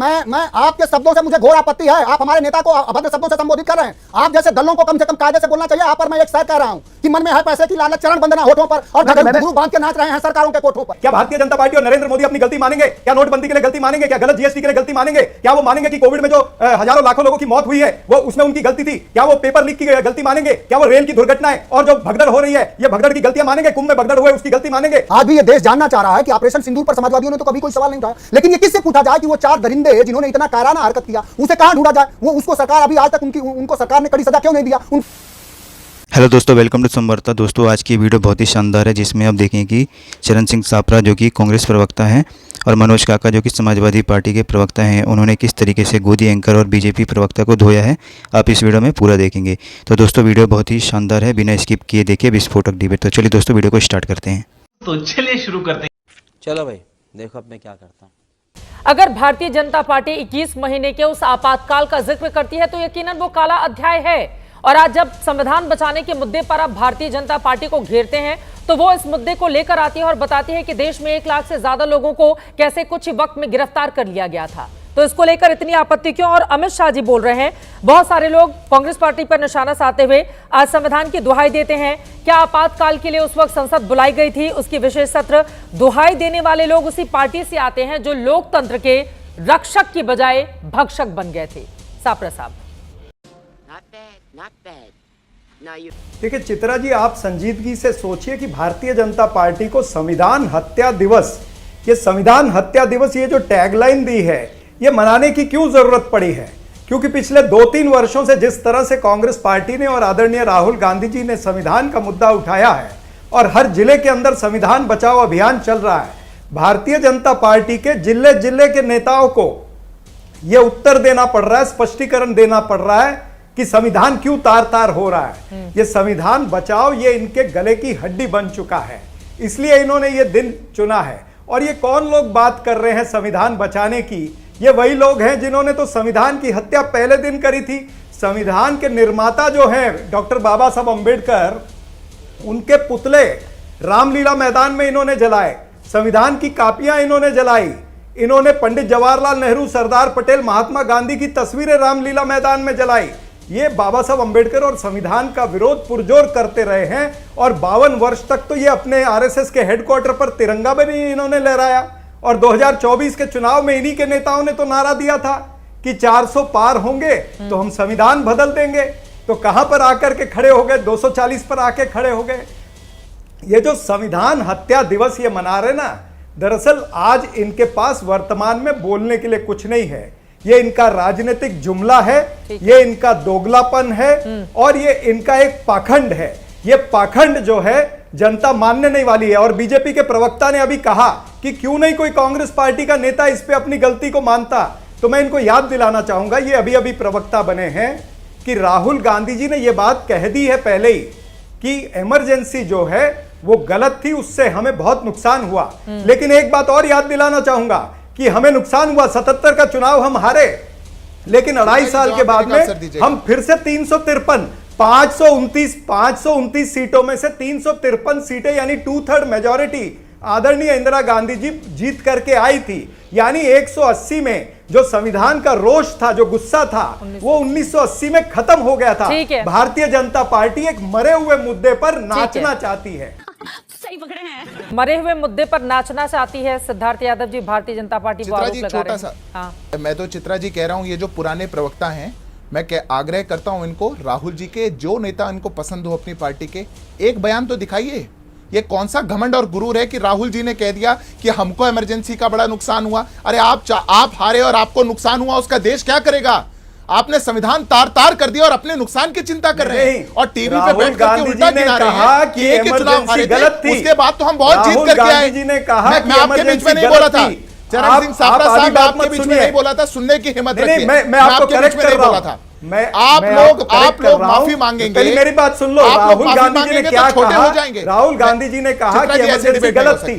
मैं आपके शब्दों से मुझे घोर आपत्ति है। आप हमारे नेता को अभद्र शब्दों से संबोधित कर रहे हैं। आप जैसे दलों को कम से कम कायदे से बोलना चाहिए। आप पर मैं एक शर्त कह रहा हूं कि मन में है पैसे की लालच, चरण बंदना होठों पर और घुंघरू बांध के नाच रहे हैं सरकारों के कोठों पर। क्या भारतीय जनता पार्टी और नरेंद्र मोदी अपनी गलती मानेंगे? क्या नोटबंदी के लिए गलती मानेंगे? क्या गलत जीएसटी के लिए गलती मानेंगे? क्या वो मानेंगे कि कोविड में जो हजारों लाखों लोगों की मौत हुई है वो उसमें उनकी गलती थी? क्या वो पेपर लीक की गलती मानेंगे? क्या वो रेल की दुर्घटनाएं और जो भगदड़ हो रही है ये भगदड़ की गलतियां मानेंगे? कुंभ में भगदड़ हुए उसकी गलती मानेंगे? आज भी ये देश जानना चाह रहा है कि ऑपरेशन सिंदूर पर समाजवादियों ने तो कभी कोई सवाल नहीं उठाया, लेकिन ये किससे पूछा जाए कि वो 4 दरिंदे जिन्होंने इतना कायराना हरकत किया उसे कहां ढूंढा जाए? वो उसको सरकार अभी आज तक उनको सरकार ने कड़ी सजा क्यों नहीं दिया? हेलो दोस्तों, वेलकम टू संवाददाता। दोस्तों, आज की वीडियो बहुत ही शानदार है, जिसमें आप देखें कि चरण सिंह सापरा जो कि कांग्रेस प्रवक्ता हैं और मनोज काका जो कि समाजवादी पार्टी के प्रवक्ता हैं, उन्होंने किस तरीके से गोदी एंकर और बीजेपी प्रवक्ता को धोया है, आप इस वीडियो में पूरा देखेंगे। तो दोस्तों, वीडियो बहुत ही शानदार है, बिना स्किप किए देखिए विस्फोटक डिबेट। तो चलिए दोस्तों, वीडियो को स्टार्ट करते हैं। तो चलिए शुरू करते हैं। चलो भाई, देखो अब मैं क्या करता हूँ। अगर भारतीय जनता पार्टी 21 महीने के उस आपातकाल का जिक्र करती है तो यकीनन वो काला अध्याय है। और आज जब संविधान बचाने के मुद्दे पर अब भारतीय जनता पार्टी को घेरते हैं तो वो इस मुद्दे को लेकर आती है और बताती है कि देश में 1 लाख से ज्यादा लोगों को कैसे कुछ ही वक्त में गिरफ्तार कर लिया गया था। तो इसको लेकर इतनी आपत्ति क्यों? और अमित शाह जी बोल रहे हैं, बहुत सारे लोग कांग्रेस पार्टी पर निशाना साधते हुए आज संविधान की दुहाई देते हैं। क्या आपातकाल के लिए उस वक्त संसद बुलाई गई थी? उसकी विशेष सत्र दुहाई देने वाले लोग उसी पार्टी से आते हैं जो लोकतंत्र के रक्षक की बजाय भक्षक बन गए थे। सापरा साहब। देखिए चित्रा जी, आप संजीदगी से सोचिए कि भारतीय जनता पार्टी को संविधान हत्या दिवस, ये संविधान हत्या दिवस, ये जो टैगलाइन दी है, ये मनाने की क्यों जरूरत पड़ी है? क्योंकि पिछले 2-3 वर्षों से जिस तरह से कांग्रेस पार्टी ने और आदरणीय राहुल गांधी जी ने संविधान का मुद्दा उठाया है और हर जिले के अंदर संविधान बचाओ अभियान चल रहा है, भारतीय जनता पार्टी के जिले जिले के नेताओं को यह उत्तर देना पड़ रहा है, स्पष्टीकरण देना पड़ रहा है कि संविधान क्यों तार तार हो रहा है। ये संविधान बचाओ ये इनके गले की हड्डी बन चुका है, इसलिए इन्होंने ये दिन चुना है। और ये कौन लोग बात कर रहे हैं संविधान बचाने की? ये वही लोग हैं जिन्होंने तो संविधान की हत्या पहले दिन करी थी। संविधान के निर्माता जो हैं डॉक्टर बाबा साहब अंबेडकर, उनके पुतले रामलीला मैदान में इन्होंने जलाए, संविधान की कापियां इन्होंने जलाई, इन्होंने पंडित जवाहरलाल नेहरू, सरदार पटेल, महात्मा गांधी की तस्वीरें रामलीला मैदान में जलाई। ये बाबा साहब अंबेडकर और संविधान का विरोध पुरजोर करते रहे हैं और 52 वर्ष तक तो ये अपने आरएसएस के हेडक्वार्टर पर तिरंगा भी नहीं इन्होंने लहराया। और 2024 के चुनाव में इन्हीं के नेताओं ने तो नारा दिया था कि 400 पार होंगे तो हम संविधान बदल देंगे। तो कहां पर आकर के खड़े हो गए? 240 पर आके खड़े हो गए। ये जो संविधान हत्या दिवस ये मना रहे ना, दरअसल आज इनके पास वर्तमान में बोलने के लिए कुछ नहीं है। ये इनका राजनीतिक जुमला है, ये इनका दोगलापन है और ये इनका एक पाखंड है। ये पाखंड जो है जनता मानने नहीं वाली है। और बीजेपी के प्रवक्ता ने अभी कहा कि क्यों नहीं कोई कांग्रेस पार्टी का नेता इस पे अपनी गलती को मानता। तो मैं इनको याद दिलाना चाहूंगा, ये अभी अभी प्रवक्ता बने हैं, कि राहुल गांधी जी ने यह बात कह दी है पहले ही कि इमरजेंसी जो है वो गलत थी, उससे हमें बहुत नुकसान हुआ। लेकिन एक बात और याद दिलाना चाहूंगा कि हमें नुकसान हुआ, 77 का चुनाव हम हारे, लेकिन 2.5 साल के बाद में हम फिर से 353 529 सीटों में से 353 सीटें यानी 2/3 मेजॉरिटी आदरणीय इंदिरा गांधी जी जीत करके आई थी। यानी 180 में जो संविधान का रोष था, जो गुस्सा था, वो 1980 में खत्म हो गया था। भारतीय जनता पार्टी एक मरे हुए मुद्दे पर नाचना चाहती है। सही पकड़े हैं, मरे हुए मुद्दे पर नाचना चाहती है। सिद्धार्थ यादव जी भारतीय जनता पार्टी को आरोप लगा रहे हैं। हाँ। मैं तो चित्रा जी कह रहा हूँ, ये जो पुराने प्रवक्ता हैं, मैं आग्रह करता हूं इनको, राहुल जी के जो नेता इनको पसंद हो अपनी पार्टी के, एक बयान तो दिखाइए। ये कौन सा घमंड और गुरूर है कि राहुल जी ने कह दिया कि हमको इमरजेंसी का बड़ा नुकसान हुआ। अरे आप हारे और आपको नुकसान हुआ, उसका देश क्या करेगा? आपने संविधान तार तार कर दिया और अपने नुकसान की चिंता कर रहे हैं और टीवी पे बैठ करके उल्टा गिना रहे हैं कि एक चुनाव हारे थे, उसके बाद तो हम बहुत जीत करके आए। मैं आपके बीच में नहीं बोला था, चरण सिंह सापरा साहब आपके बीच में नहीं बोला था, सुनने की हिम्मत रखिए। मैं आपको करेक्ट कर रहा था। आप लोग माफी मांगेंगे। मेरी बात सुन लो, राहुल गांधी जी ने क्या कहा? राहुल गांधी जी ने कहा कि इमरजेंसी गलत थी।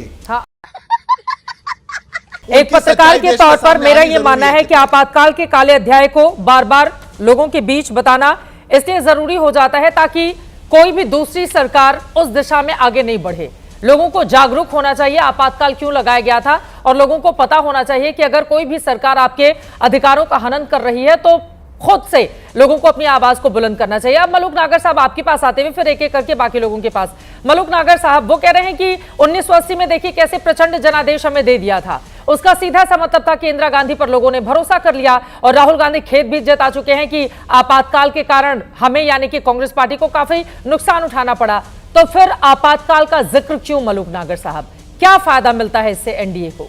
एक पत्रकार के तौर पर मेरा यह मानना है कि आपातकाल के काले अध्याय को बार बार लोगों के बीच बताना इसलिए जरूरी हो जाता है ताकि कोई भी दूसरी सरकार उस दिशा में आगे नहीं बढ़े। लोगों को जागरूक होना चाहिए आपातकाल क्यों लगाया गया था, और लोगों को पता होना चाहिए कि अगर कोई भी सरकार आपके अधिकारों का हनन कर रही है तो खुद से लोगों को अपनी आवाज को बुलंद करना चाहिए। अब मलूक नागर साहब आपके पास आते हुए फिर एक एक करके बाकी लोगों के पास। मलूक नागर साहब वो कह रहे हैं कि 1980 में देखिए कैसे प्रचंड जनादेश हमें दे दिया था, उसका सीधा सा मतलब था कि इंदिरा गांधी पर लोगों ने भरोसा कर लिया, और राहुल गांधी खेद भी जता चुके हैं कि आपातकाल के कारण हमें यानी कि कांग्रेस पार्टी को काफी नुकसान उठाना पड़ा। तो फिर आपातकाल का जिक्र क्यों मलूक नागर साहब, क्या फायदा मिलता है इससे एनडीए को?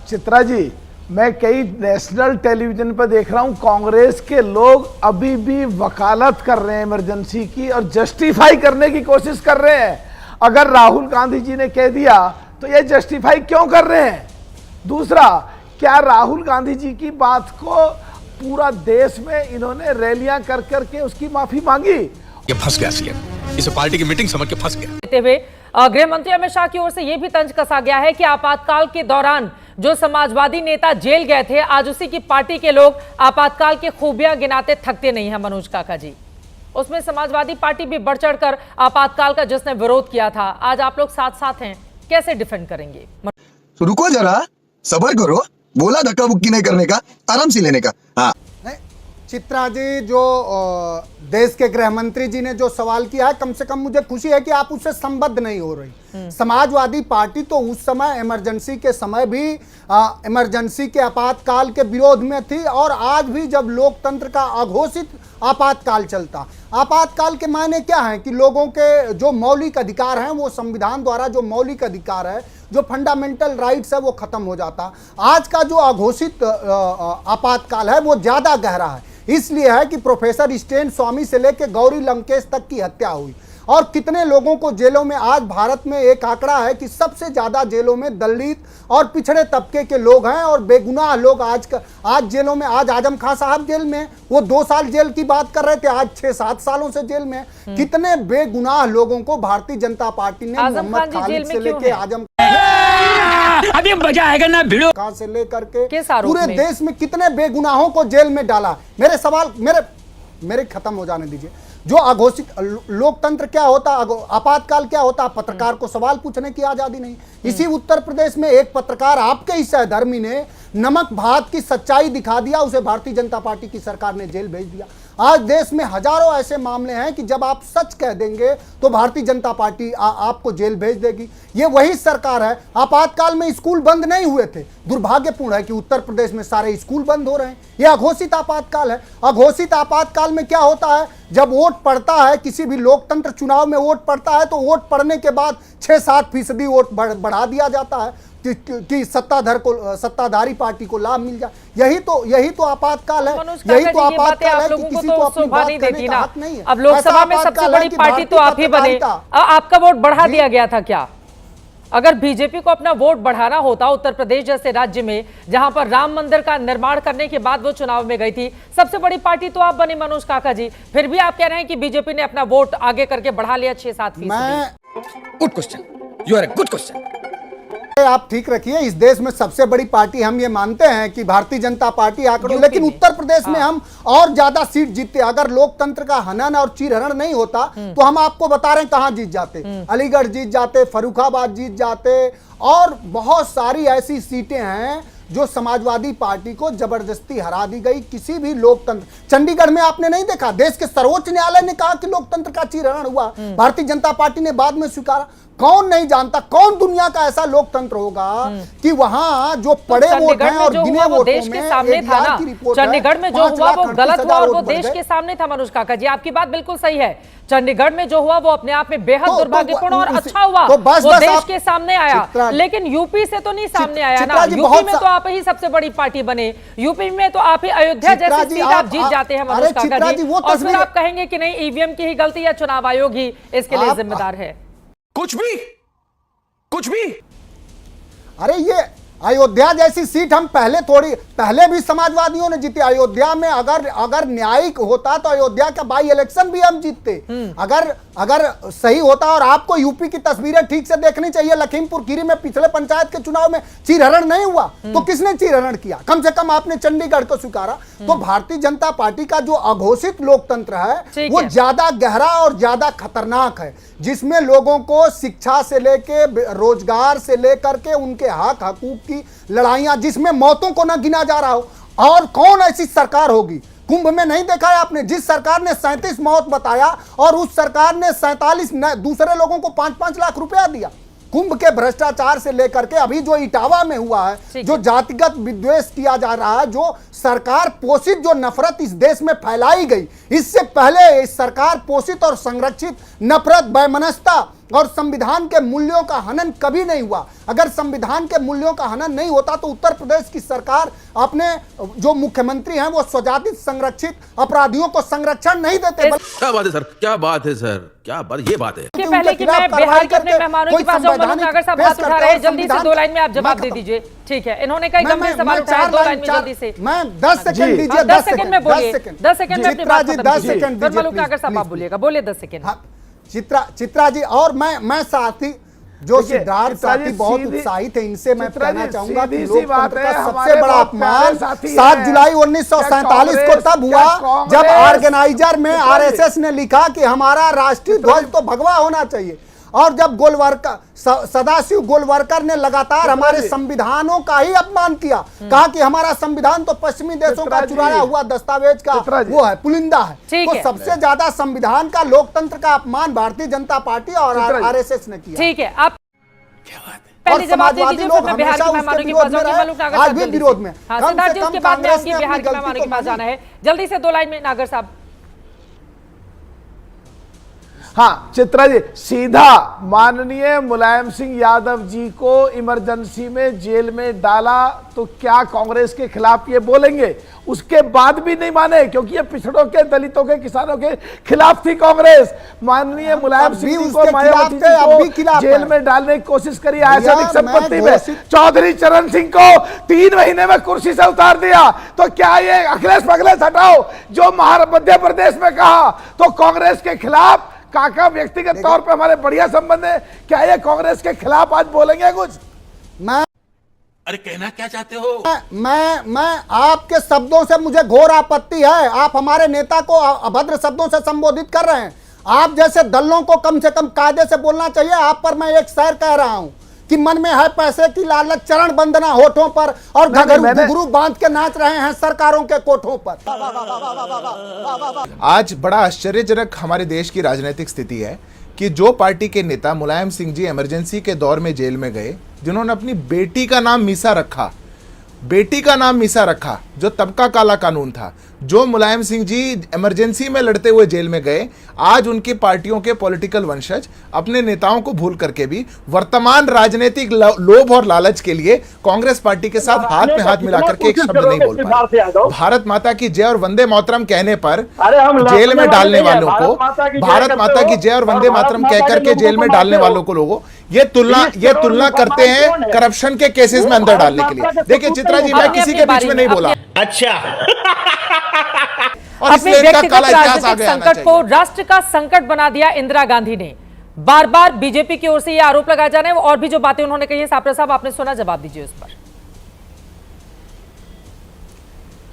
चित्रा जी, मैं कई नेशनल टेलीविजन पर देख रहा हूं, कांग्रेस के लोग अभी भी वकालत कर रहे हैं इमरजेंसी की और जस्टिफाई करने की कोशिश कर रहे हैं। अगर राहुल गांधी जी ने कह दिया तो ये जस्टिफाई क्यों कर रहे हैं? दूसरा, क्या राहुल गांधी जी की बात को पूरा देश में इन्होंने रैलियां कर करके उसकी माफी मांगी? ये फंस गया सीएम, इसे पार्टी की मीटिंग समझ के फंस गया। देते हुए गृह मंत्री अमित शाह की ओर से यह भी तंज कसा गया है कि आपातकाल के दौरान जो समाजवादी नेता जेल गए थे, आज उसी की पार्टी के लोग आपातकाल की खूबियां गिनाते थकते नहीं हैं। मनोज काका जी, उसमें समाजवादी पार्टी भी बढ़ चढ़कर आपातकाल का जिसने विरोध किया था, आज आप लोग साथ साथ हैं, कैसे डिफेंड करेंगे? तो रुको जरा, सबर करो, बोला धक्का बुक्की नहीं करने का, आराम से लेने का। हाँ, चित्रा जी, जो देश के गृह मंत्री जी ने जो सवाल किया है, कम से कम मुझे खुशी है कि आप उससे संबद्ध नहीं हो रही। समाजवादी पार्टी तो उस समय इमरजेंसी के समय भी इमरजेंसी के आपातकाल के विरोध में थी, और आज भी जब लोकतंत्र का अघोषित आपातकाल चलता। आपातकाल के मायने क्या है कि लोगों के जो मौलिक अधिकार हैं, वो संविधान द्वारा जो मौलिक अधिकार है, जो फंडामेंटल राइट्स है, वो खत्म हो जाता। आज का जो अघोषित आपातकाल है वो ज्यादा गहरा है, इसलिए है कि प्रोफेसर स्टेन स्वामी से लेकर गौरी लंकेश तक की हत्या हुई, और कितने लोगों को जेलों में। आज भारत में एक आंकड़ा है कि सबसे ज्यादा जेलों में दलित और पिछड़े तबके के लोग हैं, और बेगुनाह लोग आज जेलों में। आज आजम खान साहब जेल में, वो 2 साल जेल की बात कर रहे थे, आज 6-7 सालों से जेल में। कितने बेगुनाह लोगों को भारतीय जनता पार्टी ने मोहम्मद खालिद से लेके आजम अभी मजा आएगा ना भिड़ो खान से लेकर के पूरे देश में कितने बेगुनाहों को जेल में डाला। मेरे सवाल मेरे खत्म हो जाने दीजिए। जो अघोषित लोकतंत्र क्या होता, आपातकाल क्या होता? पत्रकार को सवाल पूछने की आजादी नहीं। इसी उत्तर प्रदेश में एक पत्रकार, आपके ही सहधर्मी ने नमक भात की सच्चाई दिखा दिया, उसे भारतीय जनता पार्टी की सरकार ने जेल भेज दिया। आज देश में हजारों ऐसे मामले हैं कि जब आप सच कह देंगे तो भारतीय जनता पार्टी आपको जेल भेज देगी। ये वही सरकार है। आपातकाल में स्कूल बंद नहीं हुए थे। दुर्भाग्यपूर्ण है कि उत्तर प्रदेश में सारे स्कूल बंद हो रहे हैं। ये अघोषित आपातकाल है। अघोषित आपातकाल में क्या होता है, जब वोट पड़ता है, किसी भी लोकतंत्र चुनाव में वोट पड़ता है, तो वोट पड़ने के बाद 6-7% वोट बढ़ा दिया जाता है कि सत्ताधारी पार्टी को लाभ मिल जाए। यही तो आपातकाल है। यही तो आपातकाल है कि किसी को अपनी बात करने का हक नहीं है। अब लोकसभा में सबसे बड़ी पार्टी तो आप ही बने, आपका वोट बढ़ा दिया गया था क्या? अगर बीजेपी को अपना वोट बढ़ाना होता, उत्तर प्रदेश जैसे राज्य में जहां पर राम मंदिर का निर्माण करने के बाद वो चुनाव में गई थी, सबसे बड़ी पार्टी तो आप बने मनोज काका जी, फिर भी आप कह रहे हैं कि बीजेपी ने अपना वोट आगे करके बढ़ा लिया 6-7%। Good question, you are a good question. आप ठीक रखिए, इस देश में सबसे बड़ी पार्टी हम ये मानते हैं कि भारतीय जनता पार्टी आंकड़ों, लेकिन उत्तर प्रदेश में हम और ज्यादा सीट जीतते। अगर लोकतंत्र का हनन और चीरहरण नहीं होता तो हम आपको बता रहे हैं कहां जीत जाते। अलीगढ़ जीत जाते, फर्रुखाबाद जीत जाते, और बहुत सारी ऐसी सीटें हैं जो समाजवादी पार्टी को जबरदस्ती हरा दी गई। किसी भी लोकतंत्र, चंडीगढ़ में आपने नहीं देखा, देश के सर्वोच्च न्यायालय ने कहा कि लोकतंत्र का चीरहरण हुआ, भारतीय जनता पार्टी ने बाद में स्वीकारा। कौन नहीं जानता, कौन दुनिया का ऐसा लोकतंत्र होगा कि वहां जो पड़े वोट हैं और गिने वोटों देश के सामने था ना। चंडीगढ़ में जो हुआ वो गलत हुआ और वो देश के सामने था। मनोज काका जी, आपकी बात बिल्कुल सही है। चंडीगढ़ में जो हुआ वो अपने आप में बेहद दुर्भाग्यपूर्ण और अच्छा हुआ, वो देश के सामने आया, लेकिन यूपी से तो नहीं सामने आया ना। यूपी में तो आप ही सबसे बड़ी पार्टी बने, यूपी में तो आप ही अयोध्या जैसी सीट आप जीत जाते हैं मनोज काका जी, और फिर आप कहेंगे कि नहीं ईवीएम की ही गलती या चुनाव आयोग ही इसके लिए जिम्मेदार है। कुछ भी अरे ये अयोध्या जैसी सीट हम पहले भी समाजवादियों ने जीती। अयोध्या में अगर न्यायिक होता तो अयोध्या का बाई इलेक्शन भी हम जीतते। अगर सही होता। और आपको यूपी की तस्वीरें ठीक से देखनी चाहिए। लखीमपुर खीरी में पिछले पंचायत के चुनाव में चीरहरण नहीं हुआ, तो किसने चीरहरण किया? कम से कम आपने चंडीगढ़ को स्वीकारा। तो भारतीय जनता पार्टी का जो अघोषित लोकतंत्र है वो ज्यादा गहरा और ज्यादा खतरनाक है, जिसमें लोगों को शिक्षा से लेके रोजगार से लेकर के उनके हक हकूक की लड़ाइयां, जिसमें मौतों को न गिना जा रहा हो। और कौन ऐसी सरकार होगी? कुंभ में नहीं देखा है आपने, जिस सरकार ने 37 मौत बताया और उस सरकार ने 47 दूसरे लोगों को 5-5 लाख रुपया दिया। कुंभ के भ्रष्टाचार से लेकर के अभी जो इटावा में हुआ है, जो जातिगत विद्वेष किया जा रहा है, जो सरकार पोषित जो नफरत इस देश में फैलाई गई, इससे पहले इस सरकार पोषित और संरक्षित नफरत, वैमनस्यता और संविधान के मूल्यों का हनन कभी नहीं हुआ। अगर संविधान के मूल्यों का हनन नहीं होता तो उत्तर प्रदेश की सरकार अपने जो मुख्यमंत्री हैं वो स्वजातिक संरक्षित अपराधियों को संरक्षण नहीं देते। क्या बात है सर, क्या बात है सर, क्या बात, ये बात है। पहले कि मैं बिहार के अपने मेहमानों के पास जाऊं, मलूक नागर साहब हाथ उठा रहे हैं, जल्दी से 2 लाइन में आप जवाब दे दीजिए। ठीक है, इन्होंने कई गंभीर सवाल उठाए, 2 लाइन में जल्दी से। मैं 10 सेकंड दीजिए, 10 सेकंड में बोलिए, 10 सेकंड में अपनी बात खत्म कीजिए। 10 सेकंड फिर मलूक नागर साहब आप बोलिएगा, बोलिए 10 सेकंड। चित्रा जी और मैं साथी जो सिद्धार्थ साथी बहुत उत्साहित है, इनसे मैं कहना चाहूंगा कि लोकतंत्र का सबसे बड़ा अपमान 7 जुलाई 1947 को तब हुआ जब ऑर्गेनाइजर में आरएसएस ने लिखा कि हमारा राष्ट्रीय ध्वज तो भगवा होना चाहिए। और जब सदाशिव गोलवरकर ने लगातार हमारे संविधानों का ही अपमान किया, कहा कि हमारा संविधान तो पश्चिमी देशों का चुराया हुआ दस्तावेज का वो है, पुलिंदा है। तो सबसे ज्यादा संविधान का, लोकतंत्र का अपमान भारतीय जनता पार्टी और आरएसएस ने किया। ठीक है, आप पहले जवाब दे दीजिए, फिर मैं बिहार के मेहमानों के पास जाऊंगी। मलूक नागर साहब जल्दी विरोध में, सिद्धार्थ जी उसके बाद में आपकी बिहार के मेहमानों के पास जाना है। जल्दी से 2 लाइन में नागर साहब। हाँ चित्रा जी, सीधा माननीय मुलायम सिंह यादव जी को इमरजेंसी में जेल में डाला तो क्या कांग्रेस के खिलाफ ये बोलेंगे? उसके बाद भी नहीं माने, क्योंकि ये पिछड़ों के, दलितों के, किसानों के खिलाफ थी कांग्रेस। माननीय मुलायम सिंह जी को, मायावती जी को जेल में डालने की कोशिश करी आयसनिक संपत्ति में। चौधरी चरण सिंह को 3 महीने में कुर्सी से उतार दिया। तो क्या ये अखिलेश पखलेश हटाओ जो मध्य प्रदेश में कहा तो कांग्रेस के खिलाफ? काका व्यक्तिगत तौर पे हमारे बढ़िया संबंध है, क्या ये कांग्रेस के खिलाफ आज बोलेंगे कुछ? अरे कहना क्या चाहते हो? मैं आपके शब्दों से मुझे घोर आपत्ति है। आप हमारे नेता को अभद्र शब्दों से संबोधित कर रहे हैं। आप जैसे दलों को कम से कम कायदे से बोलना चाहिए। आप पर मैं एक शेर कह रहा हूं कि मन में है पैसे की लालच, चरण बंदना होठों पर और घुंघरू बांध के नाच रहे हैं सरकारों के कोठों पर। आज बड़ा आश्चर्यजनक हमारे देश की राजनीतिक स्थिति है कि जो पार्टी के नेता मुलायम सिंह जी इमरजेंसी के दौर में जेल में गए, जिन्होंने अपनी बेटी का नाम मीसा रखा, जो तब का काला कानून था, जो मुलायम सिंह जी इमरजेंसी में लड़ते हुए जेल में गए, आज उनकी पार्टियों के पॉलिटिकल वंशज अपने नेताओं को भूल करके भी वर्तमान राजनीतिक लोभ और लालच के लिए कांग्रेस पार्टी के साथ हाथ में हाथ मिलाकर के एक शब्द नहीं बोल पाए। भारत माता की जय और वंदे मातरम कहने पर जेल में डालने वालों को, भारत माता की जय और वंदे मातरम कह करके जेल में डालने वालों को लोगों ये तुलना करते हैं करप्शन के केसेस में अंदर डालने के लिए। देखिए चित्रा जी, मैं किसी के बीच में नहीं बोला। अच्छा अपने व्यक्तिगत राजनीतिक संकट को राष्ट्र का संकट बना दिया इंदिरा गांधी ने। बार बार बीजेपी की ओर से ये आरोप लगाए जा रहे हैं और भी जो बातें उन्होंने कही है, सापरा साहब आपने सुना, जवाब दीजिए उस पर।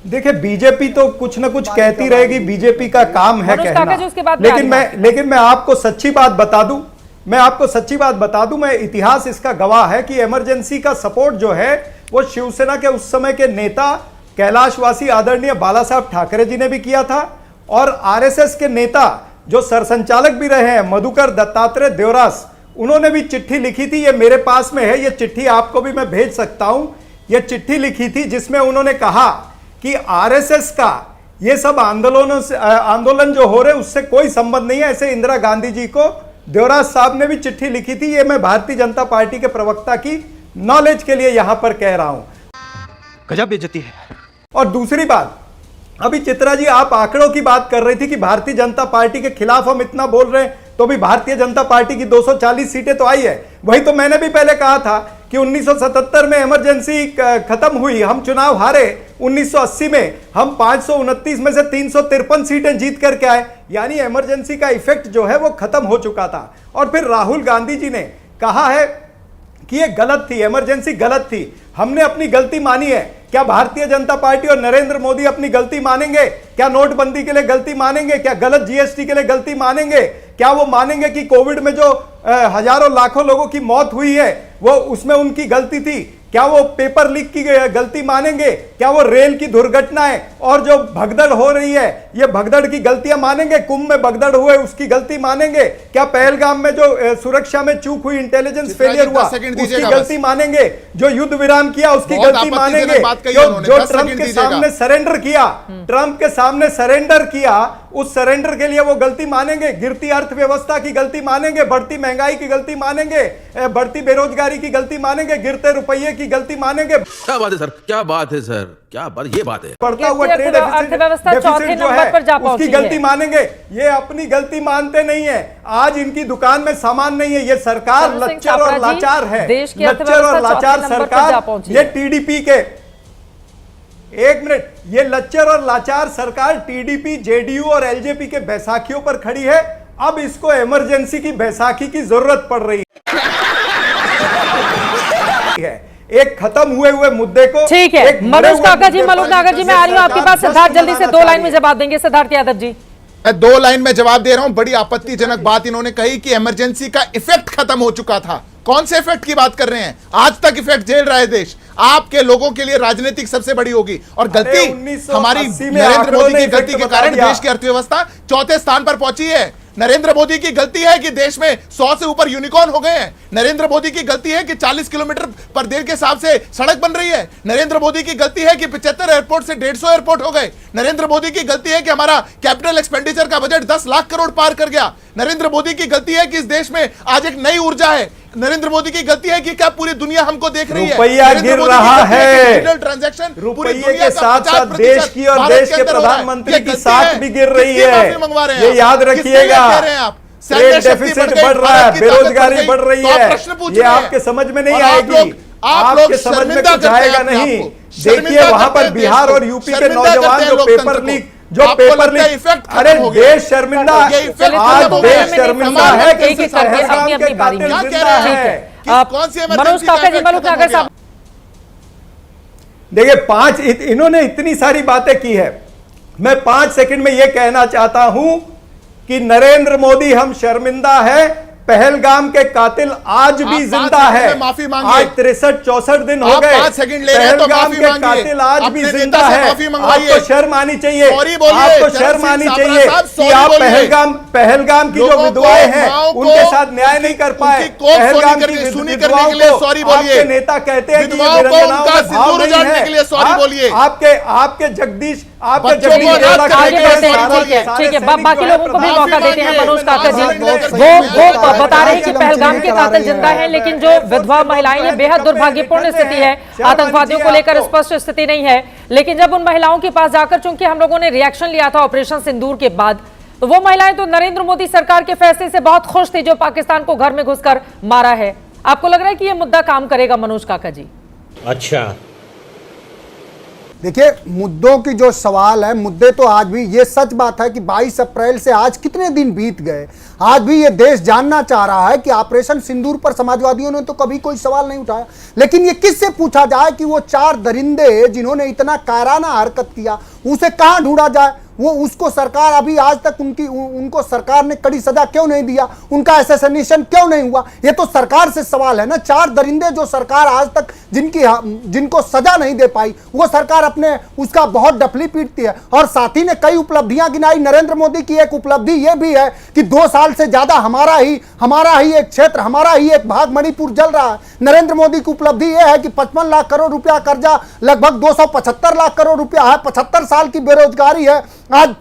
देखिए बीजेपी तो कुछ ना कुछ कहती रहेगी, बीजेपी का काम है कहना। लेकिन मैं आपको सच्ची बात बता दूं, मैं इतिहास इसका गवाह है कि इमरजेंसी का सपोर्ट जो है वो शिवसेना के उस समय के नेता कैलाशवासी आदरणीय बाला साहब ठाकरे जी ने भी किया था, और आरएसएस के नेता जो सरसंचालक भी रहे हैं मधुकर दत्तात्रेय देवरास, उन्होंने भी चिट्ठी लिखी थी। ये मेरे पास में है, ये चिट्ठी आपको भी मैं भेज सकता हूं। ये चिट्ठी लिखी थी जिसमें उन्होंने कहा कि आरएसएस का ये सब आंदोलन जो हो रहे उससे कोई संबंध नहीं है। ऐसे इंदिरा गांधी जी को देवराज साहब ने भी चिट्ठी लिखी थी। ये मैं भारतीय जनता पार्टी के प्रवक्ता की नॉलेज के लिए यहां पर कह रहा हूं। गजब बेइज्जती है। और दूसरी बात, अभी चित्रा जी आप आंकड़ों की बात कर रही थी कि भारतीय जनता पार्टी के खिलाफ हम इतना बोल रहे हैं, तो भी भारतीय जनता पार्टी की 240 सीटें तो आई है। वही तो मैंने भी पहले कहा था कि 1977 में इमरजेंसी खत्म हुई, हम चुनाव हारे, 1980 में हम 529 में से 353 सीटें जीत करके आए, यानी इमरजेंसी का इफेक्ट जो है वो खत्म हो चुका था। और फिर राहुल गांधी जी ने कहा है कि ये गलत थी, इमरजेंसी गलत थी, हमने अपनी गलती मानी है। क्या भारतीय जनता पार्टी और नरेंद्र मोदी अपनी गलती मानेंगे? क्या नोटबंदी के लिए गलती मानेंगे? क्या गलत जीएसटी के लिए गलती मानेंगे? क्या वो मानेंगे कि कोविड में जो हजारों लाखों लोगों की मौत हुई है वो उसमें उनकी गलती थी? क्या वो पेपर लीक की गलती मानेंगे? क्या वो रेल की दुर्घटनाएं और जो भगदड़ हो रही है ये भगदड़ की गलतियां मानेंगे? कुंभ में भगदड़ हुए उसकी गलती मानेंगे? क्या पहलगाम में जो सुरक्षा में चूक हुई, इंटेलिजेंस फेलियर हुआ, उसकी गलती मानेंगे? जो युद्ध विराम किया उसकी गलती मानेंगे? जो ट्रंप के सामने सरेंडर किया, ट्रंप के सामने सरेंडर किया, उस सरेंडर के लिए वो गलती मानेंगे? गिरती अर्थव्यवस्था की गलती मानेंगे? बढ़ती महंगाई की गलती मानेंगे? बढ़ती बेरोजगारी की गलती मानेंगे? गिरते रुपये की गलती मानेंगे? क्या बात है सर, क्या बात है सर, क्या बात, ये बात है। बढ़ता हुआ ट्रेड अर्थव्यवस्था चौथे नंबर पर जा पहुंची उसकी गलती मानेंगे? ये अपनी गलती मानते नहीं है। आज इनकी दुकान में सामान नहीं है, ये सरकार लच्चर और लाचार है, लच्चर और लाचार सरकार। ये टीडीपी के, एक मिनट, ये लच्चर और लाचार सरकार टीडीपी, जेडीयू और एलजेपी के बैसाखियों पर खड़ी है। अब इसको इमरजेंसी की बैसाखी की जरूरत पड़ रही है। एक खत्म हुए मुद्दे को, ठीक है। मनोज काका जी, मनोज नागर जी, मैं आ रही हूं आपके पास। सिद्धार्थ जल्दी से 2 लाइन में जवाब देंगे। सिद्धार्थ यादव जी, मैं 2 लाइन में जवाब दे रहा हूं। बड़ी आपत्तिजनक बात इन्होंने कही कि इमरजेंसी का इफेक्ट खत्म हो चुका था। कौन से इफेक्ट की बात कर रहे हैं? आज तक इफेक्ट झेल रहा है देश। आपके लोगों के लिए राजनीतिक सबसे बड़ी होगी, और गलती हमारी नरेंद्र मोदी की गलती के कारण देश की अर्थव्यवस्था 4थे स्थान पर पहुंची है। नरेंद्र मोदी की गलती है कि देश में 100 से ऊपर यूनिकॉर्न हो गए हैं। नरेंद्र मोदी की गलती है कि 40 किलोमीटर पर देर के हिसाब से सड़क बन रही है। नरेंद्र मोदी की गलती है कि 75 एयरपोर्ट से 150 एयरपोर्ट हो गए। नरेंद्र मोदी की गलती है कि हमारा कैपिटल एक्सपेंडिचर का बजट 10 लाख करोड़ पार कर गया। नरेंद्र मोदी की गलती है कि इस देश में आज एक नई ऊर्जा है। नरेंद्र मोदी की गलती है कि क्या पूरी दुनिया हमको देख रही है? रुपया गिर रहा है, ट्रांजैक्शन रुपये के साथ साथ देश की और देश के प्रधानमंत्री की साख भी गिर रही है। ये याद रखिएगा। ट्रेड डेफिसिट बढ़ रहा है, बेरोजगारी बढ़ रही है। ये आपके समझ में नहीं आएगी, आपके समझ में कुछ आएगा नहीं। देखिए वहां पर बिहार और यूपी के नौजवान जो पेपर लीक, अरे देश शर्मिंदा, आज देश शर्मिंदा है कि पहलगाम के कातिल जिंदा है। मनोज काका जी, मनोज नागर साहब, देखिए इन्होंने इतनी सारी बातें की है। मैं 5 सेकंड में यह कहना चाहता हूं कि नरेंद्र मोदी हम शर्मिंदा है। पहलगाम के कातिल आज भी जिंदा है। माफी मांगिए। आज 63-64 दिन हो गए। 5 सेकंड ले रहे हैं तो माफी मांगिए। कातिल आज भी जिंदा है। आपको शर्म आनी चाहिए, आपको शर्म आनी चाहिए कि आप पहलगाम की जो विधवाएं हैं उनके साथ न्याय नहीं कर पाए। पहलगाम की विधवाओं को आपके नेता कहते हैं कि आपके जगदीश ठीक है, बाकी लोगों को भी मौका देते हैं। मनोज काका जी, वो बता रहे हैं कि पहलगाम के कातिल जिंदा है, लेकिन जो विधवा महिलाएं, ये बेहद दुर्भाग्यपूर्ण स्थिति है। आतंकवादियों को लेकर स्पष्ट स्थिति नहीं है, लेकिन जब उन महिलाओं के पास जाकर, चूंकि हम लोगों ने रिएक्शन लिया था ऑपरेशन सिंदूर के बाद, तो वो महिलाएं तो नरेंद्र मोदी सरकार के फैसले से बहुत खुश थी जो पाकिस्तान को घर में घुसकर मारा है। आपको लग रहा है कि ये मुद्दा काम करेगा मनोज काका जी? अच्छा, देखिए, मुद्दों की जो सवाल है, मुद्दे तो आज भी, ये सच बात है कि 22 अप्रैल से आज कितने दिन बीत गए। आज भी ये देश जानना चाह रहा है कि ऑपरेशन सिंदूर पर समाजवादियों ने तो कभी कोई सवाल नहीं उठाया, लेकिन ये किससे पूछा जाए कि वो 4 दरिंदे जिन्होंने इतना कायराना हरकत किया उसे कहां ढूंढा जाए? वो उसको सरकार अभी आज तक उनको सरकार ने कड़ी सजा क्यों नहीं दिया? उनका असैसिनेशन क्यों नहीं हुआ? ये तो सरकार से सवाल है ना। 4 दरिंदे जो सरकार आज तक जिनको सजा नहीं दे पाई, वो सरकार अपने उसका बहुत डफली पीटती है। और साथ ही ने कई उपलब्धियां गिनाई। नरेंद्र मोदी की एक उपलब्धि ये भी है कि 2 साल से ज्यादा हमारा ही एक क्षेत्र, हमारा ही एक भाग मणिपुर जल रहा है। नरेंद्र मोदी की उपलब्धि यह है कि 55 लाख करोड़ रुपया कर्जा, लगभग 275 लाख करोड़ रुपया है, 75 साल की बेरोजगारी है। आज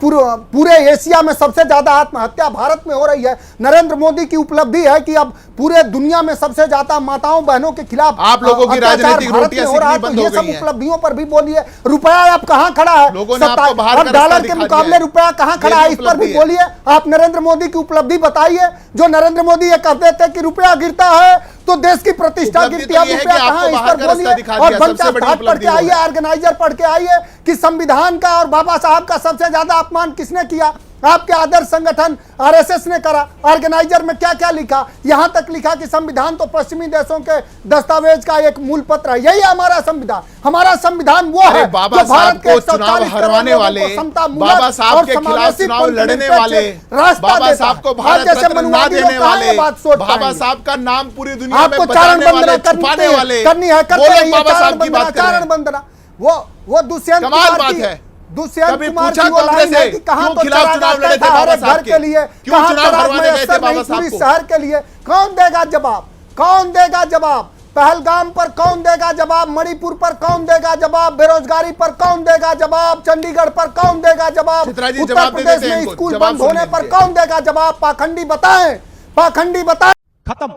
पूरे एशिया में सबसे ज्यादा आत्महत्या भारत में हो रही है। नरेंद्र मोदी की उपलब्धि है कि अब पूरे दुनिया में सबसे ज्यादा माताओं बहनों के खिलाफ आप लोगों की राजनीतिक रोटियां सीखनी बंद हो गई हैं। ये सब उपलब्धियों पर भी बोलिए। रुपया अब कहां खड़ा है? और डॉलर के मुकाबले रुपया कहां खड़ा है, इस पर भी बोलिए। आप नरेंद्र मोदी की उपलब्धि बताइए। जो नरेंद्र मोदी ये कहते थे कि रुपया गिरता है तो देश की प्रतिष्ठा उपलब्धि गिरती तो है। ये है रुपया कि आपको कहाँ, इस बाहर पर का रास्ता बोलिए। दिखा और दिया, बनता सबसे बड़ी घाट पढ़ उपलब्धि के वो आइए, है। ऑर्गेनाइजर पढ़ के आइए कि संविधान का और बाबा साहब का सबसे ज्यादा अपमान किसने किया। आपके आदर्श संगठन आरएसएस ने करा। ऑर्गेनाइजर में क्या क्या लिखा, यहां तक लिखा कि संविधान तो पश्चिमी देशों के दस्तावेज का एक मूल पत्र है। यही हमारा संविधान। हमारा संविधान वो अरे है बाबा जो साहब भारत के को 140 चुनाव करोड़ हरवाने लोगों वाले, को समता, मूलक बाबा साहब और के खिलाफ समावेशी चुनाव लड़ने कॉन्टिनेंटल वाले, रास्ता बाबा देता साहब को है। भारत आप जैसे रत्न ना मनुवादी देने लोग कहाँ वाले, ये बात सोच बाबा पाएंगे? साहब का नाम पूरी दुनिया में आपको बताने चारण वाले, वंदना छुपाने वाले, करनी है, वो करते लोग रहिए। बाबा चारण साहब की वंदना, बात कर रहे चारण हैं। वंदना। वो दुष्यंत कमाल कुमार बात की, है। दुष्यंत कभी कुमार पूछा की वो कांग्रेस लाइन है से कि कहाँ क्यों तो खिलाफ चला चुनाव जाता लड़े थे था हर बाबा एक साहब घर के लिए, क्यों कहाँ चुनाव तराज हरवाने गए थे मयस्सर बाबा नहीं साहब पूरी को? शहर के लिए। कौन देगा जवाब? कौन देगा जवाब? पहलगाम पर कौन देगा जवाब? मणिपुर पर कौन देगा जवाब? बेरोजगारी पर कौन देगा जवाब? चंडीगढ़ पर कौन देगा जवाब? चित्रा जी, उत्तर जवाब दे प्रदेश देते हैं में इनको, स्कूल जवाब बंद होने सुन पर लीजिए। कौन देगा जवाब? पाखंडी बताएं, पाखंडी बताएं। खत्म,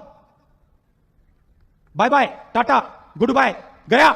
bye bye, tata, goodbye, गया।